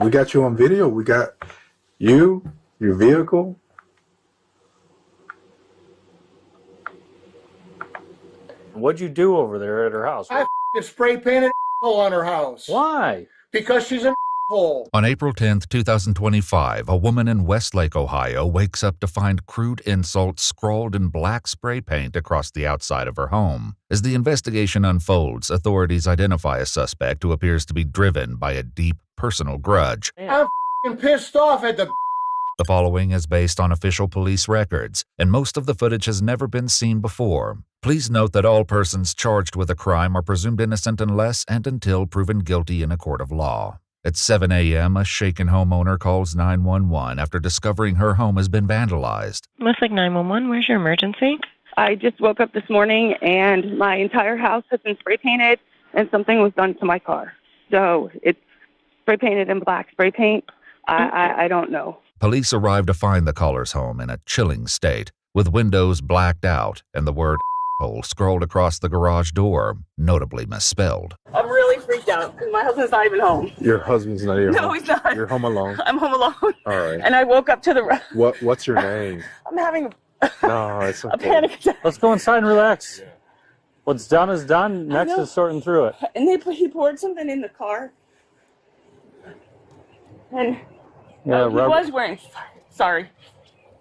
We got you on video. We got you, your vehicle. What'd you do over there at her house? I spray painted on her house. Why? Because she's an asshole. On April 10th, 2025, a woman in Westlake, Ohio wakes up to find crude insults scrawled in black spray paint across the outside of her home. As the investigation unfolds, authorities identify a suspect who appears to be driven by a deep personal grudge. I'm pissed off at the. The following is based on official police records, and most of the footage has never been seen before. Please note that all persons charged with a crime are presumed innocent unless and until proven guilty in a court of law. At 7 a.m., a shaken homeowner calls 911 after discovering her home has been vandalized. Westlake 911, where's your emergency? I just woke up this morning and my entire house has been spray painted and something was done to my car. So it's spray painted in black spray paint. I don't know. Police arrived to find the caller's home in a chilling state, with windows blacked out and the word hole scrolled across the garage door, notably misspelled. I'm really freaked out because my husband's not even home. Your husband's not here. No, he's not. You're home alone. I'm home alone. All right. And I woke up to the. What's your name? I'm having No, it's a okay. panic attack. Let's go inside and relax. What's done is done. Next is sorting through it. And he poured something in the car. And Yeah, he was wearing. Sorry.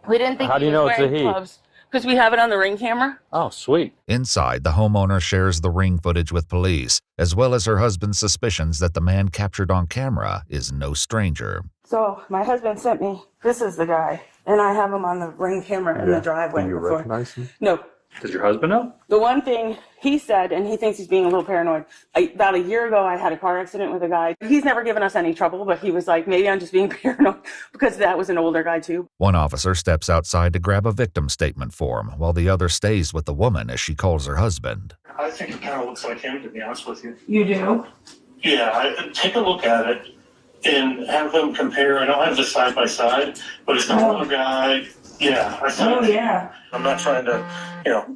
We didn't think How do he you know was it's a wearing he? gloves because we have it on the Ring camera. Oh, sweet. Inside, the homeowner shares the ring footage with police, as well as her husband's suspicions that the man captured on camera is no stranger. So my husband sent me. This is the guy, and I have him on the Ring camera in the driveway. Do you before. recognize him? No. Does your husband know? The one thing he said, and he thinks he's being a little paranoid, about a year ago I had a car accident with a guy. He's never given us any trouble, but he was like, maybe I'm just being paranoid because that was an older guy too. One officer steps outside to grab a victim statement form, while the other stays with the woman as she calls her husband. I think it kind of looks like him, to be honest with you. You do? Yeah, take a look at it and have them compare. I don't have the side by side, but it's an older guy. Yeah, I think. Oh, yeah. I'm not trying to,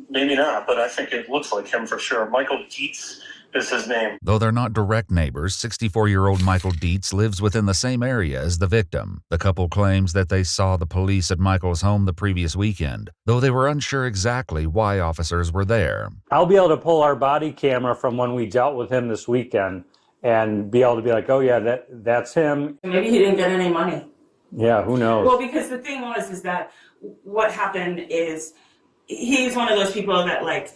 maybe not, but I think it looks like him for sure. Michael Dietz is his name. Though they're not direct neighbors, 64-year-old Michael Dietz lives within the same area as the victim. The couple claims that they saw the police at Michael's home the previous weekend, though they were unsure exactly why officers were there. I'll be able to pull our body camera from when we dealt with him this weekend and be able to be like, oh yeah, that's him. Maybe he didn't get any money. Yeah, who knows? Well, because the thing is that what happened is he's one of those people that like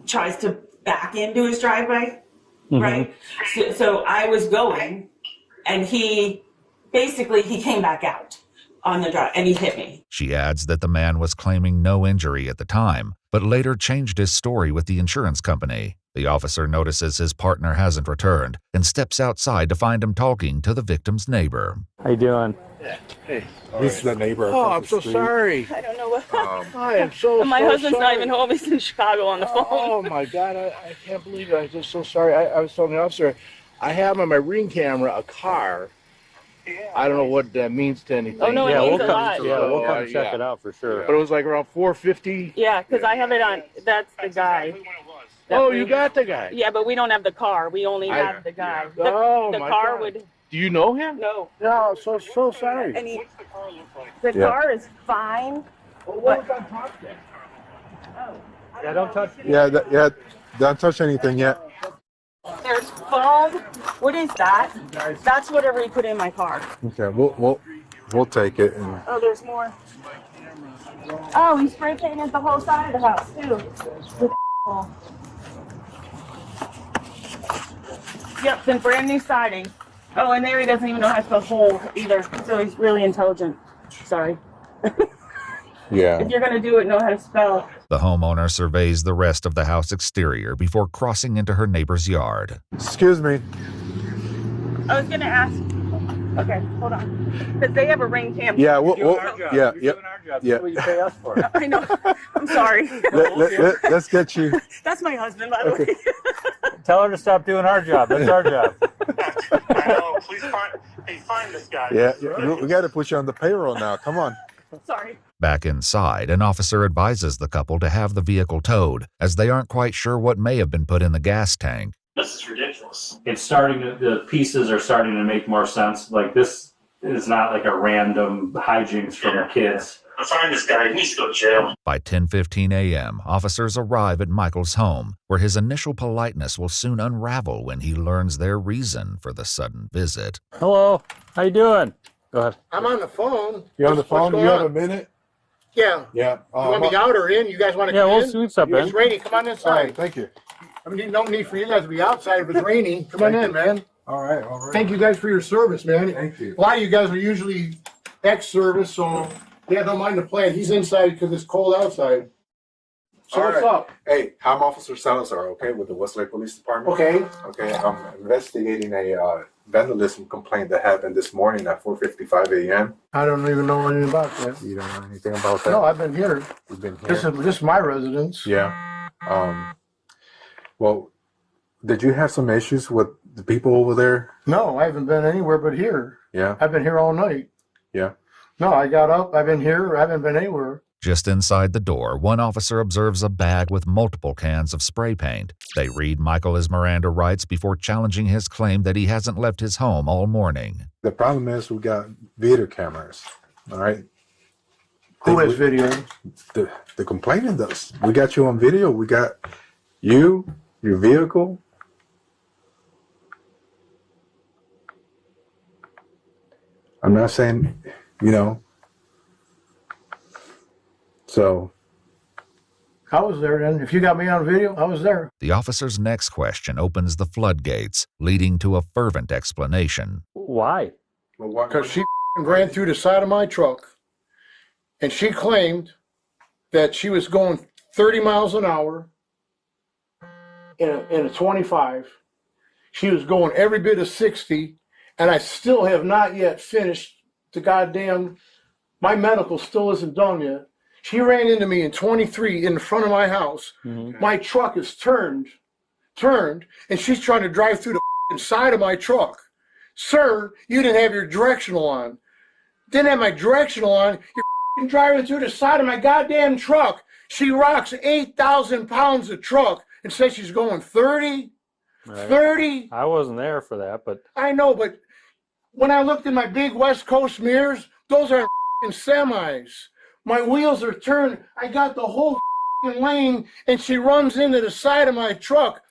tries to back into his driveway, right? So I was going, and he came back out on the drive, and he hit me. She adds that the man was claiming no injury at the time, but later changed his story with the insurance company. The officer notices his partner hasn't returned and steps outside to find him talking to the victim's neighbor. How you doing? Hey. This is the neighbor. Oh, across I'm the so street. sorry. I don't know what. I am so My so husband's not sorry. even home. He's in Chicago on the phone. Oh my God, I can't believe it. I'm just so sorry. I was telling the officer, I have on my Ring camera a car. I don't know what that means to anything. Oh, no, it Yeah, means we'll a come. lot. Yeah, we'll come Yeah. check it out for sure. But it was like around 450. Yeah, because I have it on. That's the guy. that Oh, we- you got the guy. Yeah, but we don't have the car. We only have the guy. Oh, The my car God. would. Do you know him? No. No, so sorry. And he, What's the car look like? the Yeah. car is fine. Well, what was on top then? Yeah, don't touch. Yeah, don't touch anything yet. There's foam. What is that? That's whatever he put in my car. Okay, we'll take it. And Oh, there's more. Oh, he spray painted the whole side of the house too. Yep, then brand new siding. Oh, and there he doesn't even know how to spell hole either. So he's really intelligent. Sorry. yeah. If you're gonna do it, know how to spell. The homeowner surveys the rest of the house exterior before crossing into her neighbor's yard. Excuse me. I was gonna ask. Okay, hold on. Because they have a Ring cam. Yeah, You're doing our job. yeah, You're yeah. doing our job. yeah. That's what you pay us for. I know. I'm sorry. Let's get you. That's my husband, by the Okay. way. Tell her to stop doing our job. That's our job. I know. Please find this guy. Yeah, we got to put you on the payroll now. Come on. Sorry. Back inside, an officer advises the couple to have the vehicle towed, as they aren't quite sure what may have been put in the gas tank. This is ridiculous. it's starting to, the pieces are starting to make more sense. Like this is not like a random hijinks from kids. Find this guy. He needs to go to jail. By 10:15 a.m., officers arrive at Michael's home, where his initial politeness will soon unravel when he learns their reason for the sudden visit. Hello, how you doing? Go ahead. I'm on the phone. You on the What's phone? going You have a on? minute? Yeah. Yeah. You want me out or in? You guys want to Yeah, come we'll in? see what's up, It's Ben. raining. Come on All right, inside. thank you. I mean, no need for you guys to be outside if it's raining. Come on in, man. All right. Thank you guys for your service, man. Thank you. A lot of you guys are usually ex-service, so yeah, don't mind the plan. He's inside because it's cold outside. So All what's right. up? Hey, I'm Officer Salazar, okay, with the Westlake Police Department. Okay. Okay, I'm investigating a vandalism complaint that happened this morning at 4:55 a.m. I don't even know anything about that. You don't know anything about that? No, I've been here. You've been here? This is my residence. Yeah. Well, did you have some issues with the people over there? No, I haven't been anywhere but here. Yeah. I've been here all night. Yeah. No, I got up. I've been here. I haven't been anywhere. Just inside the door, one officer observes a bag with multiple cans of spray paint. They read Michael his Miranda rights before challenging his claim that he hasn't left his home all morning. The problem is we got video cameras. All right. Who has video? The complainant does. We got you on video. We got you, your vehicle. I'm not saying, you know. So I was there then. If you got me on video, I was there. The officer's next question opens the floodgates, leading to a fervent explanation. Why? Because she ran through the side of my truck, and she claimed that she was going 30 miles an hour in a 25. She was going every bit of 60, and I still have not yet finished the goddamn, my medical still isn't done yet. She ran into me in 23 in front of my house. Mm-hmm. My truck is turned, and she's trying to drive through the side of my truck. Sir, you didn't have your directional on. Didn't have my directional on. You're driving through the side of my goddamn truck. She rocks 8,000 pounds of truck and says she's going 30, Right. 30. I wasn't there for that, but I know, but when I looked in my big West Coast mirrors, those are semis. My wheels are turned. I got the whole lane, and she runs into the side of my truck.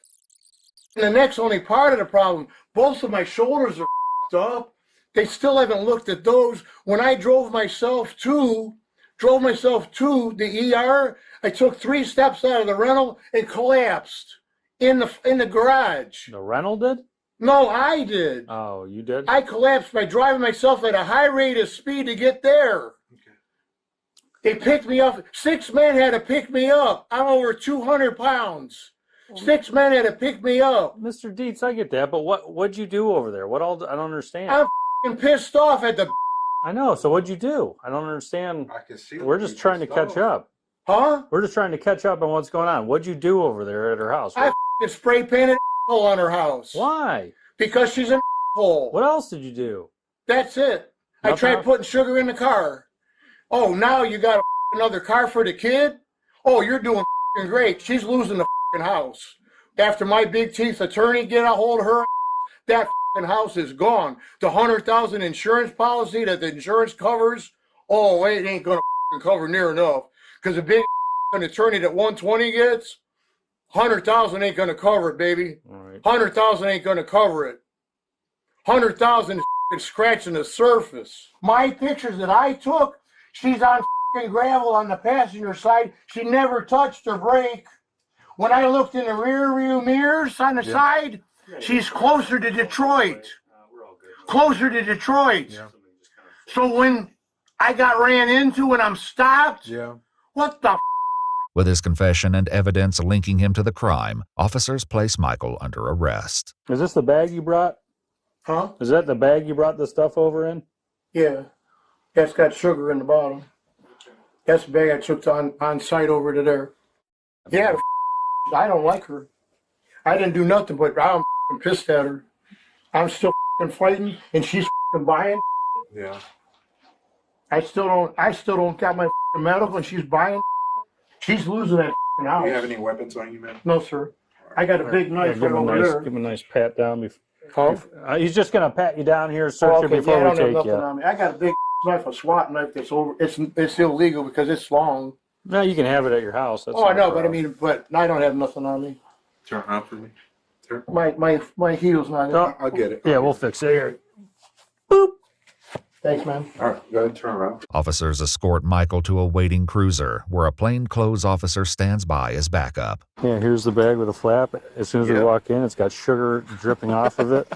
And the neck's only part of the problem. Both of my shoulders are up. They still haven't looked at those. When I drove myself to the ER, I took 3 steps out of the rental and collapsed in the garage. the rental did? No, I did. Oh, you did? I collapsed by driving myself at a high rate of speed to get there. They picked me up. 6 men had to pick me up. I'm over 200 pounds. 6 men had to pick me up. Mr. Dietz, I get that, but what'd you do over there? What all? I don't understand. I'm f***ing pissed off at the... I know. So what'd you do? I don't understand. I can see. We're just trying to catch up. Huh? We're just trying to catch up on what's going on. What'd you do over there at her house? I f***ing spray painted hole on her house. Why? Because she's an hole. What else did you do? That's it. I Nothing tried else? putting sugar in the car. Oh, now you got another car for the kid? Oh, you're doing great. She's losing the house. After my big teeth attorney get a hold of her, that house is gone. The $100,000 insurance policy that the insurance covers, oh, it ain't gonna cover near enough. Because the big attorney that 120 gets, 100,000 ain't gonna cover it, baby. All right. 100,000 ain't gonna cover it. 100,000 is scratching the surface. My pictures that I took, she's on gravel on the passenger side. She never touched her brake. When I looked in the rear view mirrors on the side, she's closer to Detroit. Closer to Detroit. Yeah. So when I got ran into and I'm stopped, Yeah. what the With his confession and evidence linking him to the crime, officers place Michael under arrest. Is this the bag you brought? Huh? Is that the bag you brought the stuff over in? Yeah. That's got sugar in the bottom. That's the bag I took on site over to there. Yeah, I don't like her. I didn't do nothing, but I'm pissed at her. I'm still fighting, and she's buying. Yeah. I still don't got my medical, and she's buying. She's losing that house. Do you have any weapons on you, man? No, sir. All I got a big knife right over there. Give him a nice pat down. Huh? He's just gonna pat you down here, search Oh, you okay. before Yeah, I we don't have take nothing you. on me. I got a big knife, a SWAT knife that's over. It's illegal because it's long. No, you can have it at your house. That's Oh, I not a know, but I problem. mean, but I don't have nothing on me. Turn around for me. My heel's not. Oh. I'll get it. Yeah, we'll fix it here. Thanks, man. All right, go ahead and turn around. Officers escort Michael to a waiting cruiser where a plainclothes officer stands by as backup. Yeah, here's the bag with a flap. As soon as we Yeah. walk in, it's got sugar dripping off of it.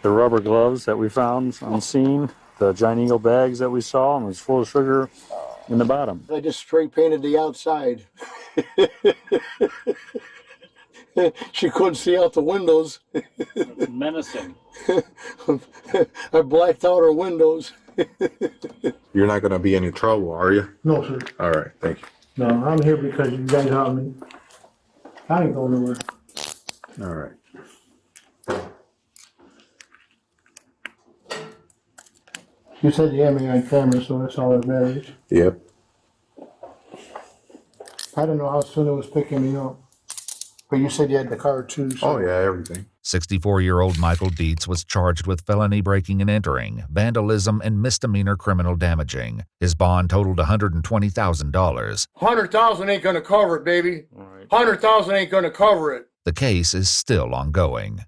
The rubber gloves that we found on scene, the Giant Eagle bags that we saw, and it was full of sugar in the bottom. I just spray painted the outside. She couldn't see out the windows. Menacing. I blacked out her windows. You're not gonna be in any trouble, are you? No, sir. All right, thank you. No, I'm here because you guys helped me. I ain't going nowhere. All right. You said you had me on camera, so that's all that matters. Yep. I don't know how soon it was picking me up. But you said you had the car too. So. Oh yeah, everything. 64-year-old Michael Dietz was charged with felony breaking and entering, vandalism, and misdemeanor criminal damaging. His bond totaled $120,000. 100,000 ain't gonna cover it, baby. All right. 100,000 ain't gonna cover it. The case is still ongoing.